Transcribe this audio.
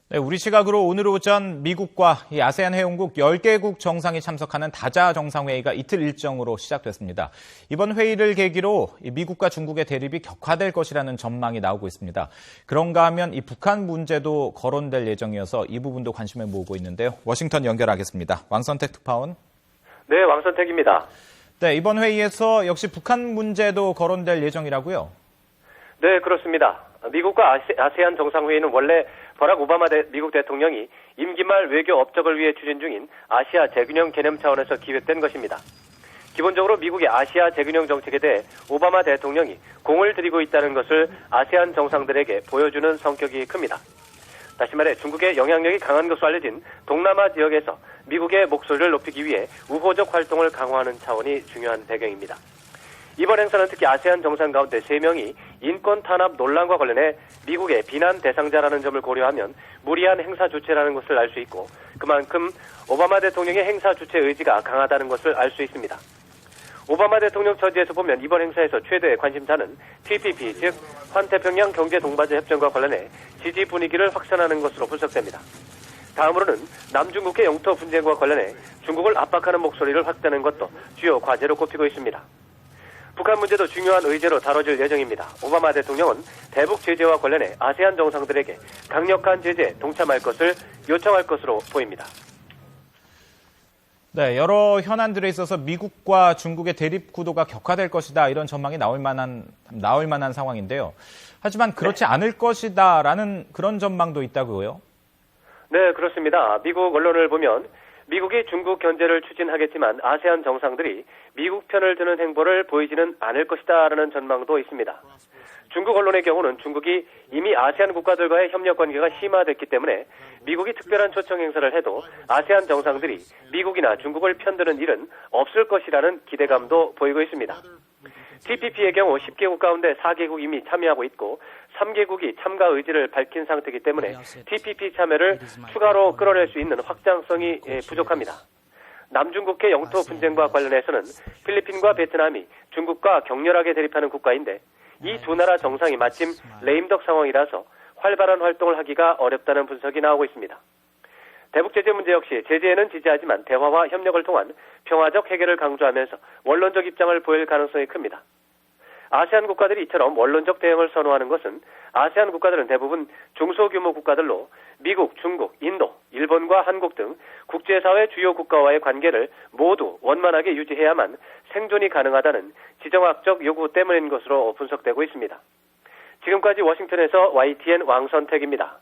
네, 우리 시각으로 오늘 오전 미국과 이 아세안 회원국 10개국 정상이 참석하는 다자 정상회의가 이틀 일정으로 시작됐습니다. 이번 회의를 계기로 미국과 중국의 대립이 격화될 것이라는 전망이 나오고 있습니다. 그런가 하면 이 북한 문제도 거론될 예정이어서 이 부분도 관심을 모으고 있는데요. 워싱턴 연결하겠습니다. 왕선택 특파원. 네, 왕선택입니다. 네, 이번 회의에서 역시 북한 문제도 거론될 예정이라고요? 네, 그렇습니다. 미국과 아세안 정상회의는 원래 버락 오바마 미국 대통령이 임기 말 외교 업적을 위해 추진 중인 아시아 재균형 개념 차원에서 기획된 것입니다. 기본적으로 미국의 아시아 재균형 정책에 대해 오바마 대통령이 공을 들이고 있다는 것을 아세안 정상들에게 보여주는 성격이 큽니다. 다시 말해 중국의 영향력이 강한 것으로 알려진 동남아 지역에서 미국의 목소리를 높이기 위해 우호적 활동을 강화하는 차원이 중요한 배경입니다. 이번 행사는 특히 아세안 정상 가운데 3명이 인권 탄압 논란과 관련해 미국의 비난 대상자라는 점을 고려하면 무리한 행사 주체라는 것을 알 수 있고 그만큼 오바마 대통령의 행사 주체 의지가 강하다는 것을 알 수 있습니다. 오바마 대통령 처지에서 보면 이번 행사에서 최대의 관심사는 TPP, 즉 환태평양 경제동반자 협정과 관련해 지지 분위기를 확산하는 것으로 분석됩니다. 다음으로는 남중국해 영토 분쟁과 관련해 중국을 압박하는 목소리를 확대하는 것도 주요 과제로 꼽히고 있습니다. 북한 문제도 중요한 의제로 다뤄질 예정입니다. 오바마 대통령은 대북 제재와 관련해 아세안 정상들에게 강력한 제재에 동참할 것을 요청할 것으로 보입니다. 네, 여러 현안들에 있어서 미국과 중국의 대립 구도가 격화될 것이다 이런 전망이 나올 만한 상황인데요. 하지만 그렇지 않을 것이다라는 그런 전망도 있다고요? 네, 그렇습니다. 미국 언론을 보면 미국이 중국 견제를 추진하겠지만 아세안 정상들이 미국 편을 드는 행보를 보이지는 않을 것이다라는 전망도 있습니다. 중국 언론의 경우는 중국이 이미 아세안 국가들과의 협력 관계가 심화됐기 때문에 미국이 특별한 초청 행사를 해도 아세안 정상들이 미국이나 중국을 편드는 일은 없을 것이라는 기대감도 보이고 있습니다. TPP의 경우 10개국 가운데 4개국이 이미 참여하고 있고 3개국이 참가 의지를 밝힌 상태이기 때문에 TPP 참여를 추가로 끌어낼 수 있는 확장성이 부족합니다. 남중국해 영토 분쟁과 관련해서는 필리핀과 베트남이 중국과 격렬하게 대립하는 국가인데 이 두 나라 정상이 마침 레임덕 상황이라서 활발한 활동을 하기가 어렵다는 분석이 나오고 있습니다. 대북 제재 문제 역시 제재에는 지지하지만 대화와 협력을 통한 평화적 해결을 강조하면서 원론적 입장을 보일 가능성이 큽니다. 아세안 국가들이 이처럼 원론적 대응을 선호하는 것은 아세안 국가들은 대부분 중소규모 국가들로 미국, 중국, 인도, 일본과 한국 등 국제사회 주요 국가와의 관계를 모두 원만하게 유지해야만 생존이 가능하다는 지정학적 요구 때문인 것으로 분석되고 있습니다. 지금까지 워싱턴에서 YTN 왕선택입니다.